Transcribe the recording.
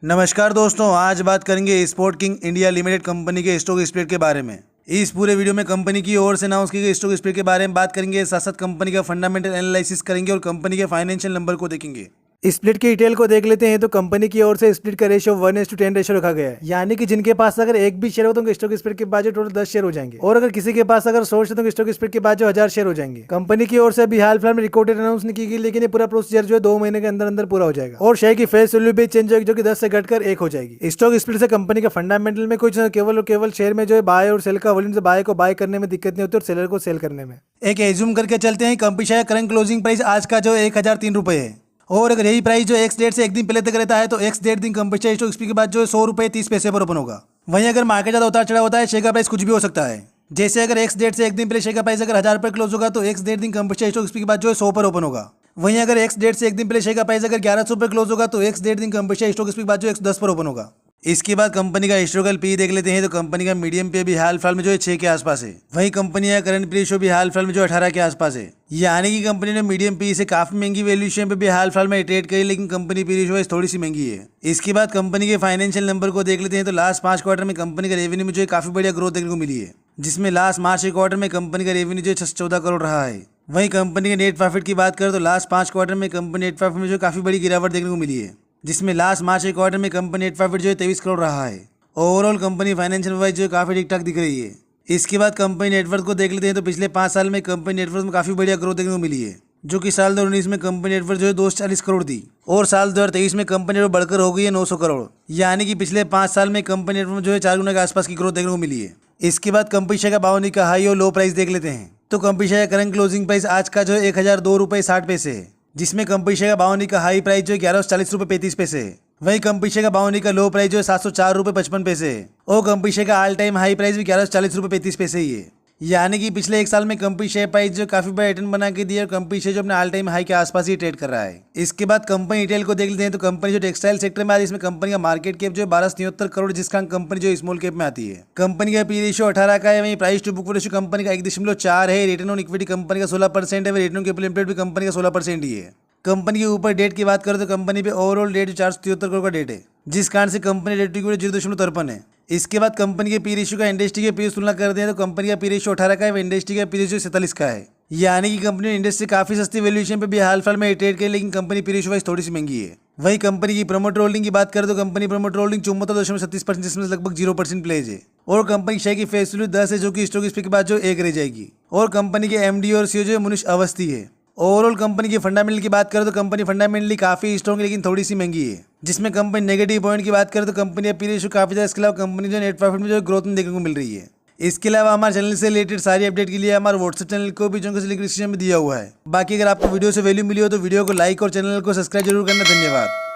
नमस्कार दोस्तों, आज बात करेंगे sport king India limited company के स्टॉक स्प्लिट के बारे में। इस पूरे वीडियो में कंपनी की ओर से अनाउंस की गई स्टॉक स्प्लिट के बारे में बात करेंगे, साथ साथ कंपनी का फंडामेंटल एनालिसिस करेंगे और कंपनी के फाइनेंशियल नंबर को देखेंगे। स्प्लिट की डिटेल को देख लेते हैं तो कंपनी की ओर से स्प्लिट का रेशियो 1:10 रेशियो रखा गया है, यानी कि जिनके पास अगर एक भी शेयर हो तो उनके स्टॉक स्प्लिट के बाद जो टोटल 10 शेयर हो जाएंगे, और अगर किसी के पास अगर 100 शेयर तो स्टॉक स्प्लिट के बाद जो 1000 शेयर हो जाएंगे। कंपनी की ओर से अभी हाल फिलहाल में रिकॉर्डेड अनाउंस नहीं की गई, लेकिन ये पूरा प्रोसीजर जो है 2 महीने के अंदर अंदर पूरा हो जाएगा और शेयर की फेस वैल्यू भी चेंज होगी, जो कि 10 से घटकर 1 हो जाएगी। स्टॉक स्प्लिट से कंपनी का फंडामेंटल में कुछ केवल शेयर में जो है बाय और सेल का वॉल्यूम से बाय को बाय करने में दिक्कत नहीं होती और सेलर को सेल करने में। एक एज्यूम करके चलते हैं, company share current closing price आज का जो 1003 रुपए है, और अगर यही प्राइस जो एक्स डेट से एक दिन पहले तक रहता है तो एक्स डेट दिन कंपनी शेयर स्टॉक स्प्लिट के बाद जो है 100 रुपये 30 पैसे पर ओपन होगा। वहीं अगर मार्केट ज़्यादा उतार चढ़ा होता है, शेयर का प्राइस कुछ भी हो सकता है। जैसे अगर एक्स डेट से एक दिन पहले शेयर का प्राइस अगर 1000 पर क्लोज होगा तो एक्स डेट दिन कंपनी शेयर स्टॉक स्प्लिट के बाद जो है 100 पर ओपन होगा। वहीं अगर एक्स डेट से एक दिन पहले शेयर का प्राइस अगर 1100 पर क्लोज होगा तो एक्स डेट दिन कंपनी शेयर स्टॉक स्प्लिट के बाद जो 110 पर ओपन होगा। इसके बाद कंपनी का हिस्टोरिकल पी देख लेते हैं तो कंपनी का मीडियम पे भी हाल फिलहाल में जो है 6 के आसपास है। वहीं कंपनी का करंट पी रेशियो भी हाल फिलहाल में जो 18 के आसपास है, यानी कि कंपनी ने मीडियम पी से काफी महंगी वैल्यूएशन पे भी हाल फिलहाल में ट्रेड करी, लेकिन कंपनी पी रेशियो थोड़ी सी महंगी है। इसके बाद कंपनी के फाइनेंशियल नंबर को देख लेते हैं तो लास्ट 5 क्वार्टर में कंपनी का रेवेन्यू में जो है काफी बढ़िया ग्रोथ देखने को मिली है, जिसमें लास्ट मार्च के क्वार्टर में कंपनी का रेवेन्यू जो है 614 करोड़ रहा है। वहीं कंपनी के नेट प्रॉफिट की बात करें तो लास्ट 5 क्वार्टर में कंपनी नेट प्रॉफिट में जो काफी बड़ी गिरावट देखने को मिली है, जिसमें लास्ट मार्च के क्वार्टर में कंपनी नेट प्रॉफिट जो है 23 करोड़ रहा है। ओवरऑल कंपनी फाइनेंशियल वाइज जो है काफी ठीक ठाक दिख रही है। इसके बाद कंपनी नेटवर्थ को देख लेते हैं तो पिछले 5 साल में कंपनी नेटवर्थ में काफी बढ़िया ग्रोथ देखने को मिली है, जो कि साल 2019 में कंपनी नेटवर्थ जो है 240 करोड़ थी और साल 2023 में कंपनी नेटवर्थ बढ़कर हो गई है 900 करोड़, यानी कि पिछले 5 साल में कंपनी नेटवर्थ जो है 4 गुना के आसपास की ग्रोथ देखने को मिली है। इसके बाद कंपनी शेयर का बावनी का हाई और लो प्राइस देख लेते हैं तो कंपनी शेयर का करंट क्लोजिंग प्राइस आज का जो है 1002 रुपये 60 पैसे है, जिसमें कंपनी शेयर का बावनी का हाई प्राइस जो है 1140 रुपये 35 पैसे है। वहीं कंपनी शेयर का बावनी का लो प्राइस जो है 704 रुपये 55 पैसे है और कंपनी शेयर का ऑल टाइम हाई प्राइस भी 1140 रुपये 35 पैसे ही है, यानी कि पिछले 1 साल में कंपनी शेयर प्राइस जो काफी बड़ा रिटर्न बना के दिया और कंपनी शेयर जो अपने ऑल टाइम हाई के आसपास ही ट्रेड कर रहा है। इसके बाद कंपनी रिटेल को देख लेते हैं तो कंपनी जो टेक्सटाइल सेक्टर में आती है, इसमें कंपनी का मार्केट कैप जो है 1273 करोड़, जिसका कंपनी जो स्मॉल कैप में आती है। कंपनी का पी रेशियो 18 का है, वहीं price to book ratio company का 1.4 है। रिटर्न ऑन इक्विटी कंपनी का 16% है, रिटर्न ऑन कैपिटल एम्प्लॉयड भी कंपनी का 16% ही है। कंपनी के ऊपर डेट की बात करें तो कंपनी पे ओवरऑल डेट 473 करोड़ का डेट है, जिस कारण से कंपनी डेट टू इक्विटी 0.53 है। इसके बाद कंपनी के पी रेशियो का इंडस्ट्री के पी से तुलना करते हैं तो कंपनी का पी रेशियो 18 का है, वह इंडस्ट्री का पी रेशियो 47 का है, यानी कि कंपनी ने इंडस्ट्री काफी सस्ती वैल्यूएशन पे भी हाल फिलहाल में ट्रेड करी, लेकिन कंपनी पी रेशियो वाइज थोड़ी सी महंगी है। वहीं कंपनी की प्रमोटर होल्डिंग की बात करें तो कंपनी प्रमोटर होल्डिंग 74.37%, जिसमें लगभग 0% प्लेज है, और कंपनी शेयर की फेस वैल्यू 10 है, जो कि स्टॉक स्प्लिट के बाद जो 1 रह जाएगी, और कंपनी के एमडी और सीईओ जो है मुनीश अवस्थी है। ओवरऑल कंपनी की फंडामेंटल की बात करें तो कंपनी फंडामेंटली काफी स्ट्रॉन्ग है, लेकिन थोड़ी सी महंगी है। जिसमें कंपनी नेगेटिव पॉइंट की बात करें तो कंपनी का पी रेशियो काफी ज्यादा, इसके अलावा कंपनी जो नेट प्रॉफिट में जो ग्रोथ देखने को मिल रही है। इसके अलावा हमारे चैनल से रिलेटेड सारी अपडेट के लिए हमारे व्हाट्सएप चैनल को भी लिंक डिस्क्रिप्शन में दिया हुआ है। बाकी अगर आपको वीडियो से वैल्यू मिली हो तो वीडियो को लाइक और चैनल को सब्सक्राइब जरूर करना। धन्यवाद।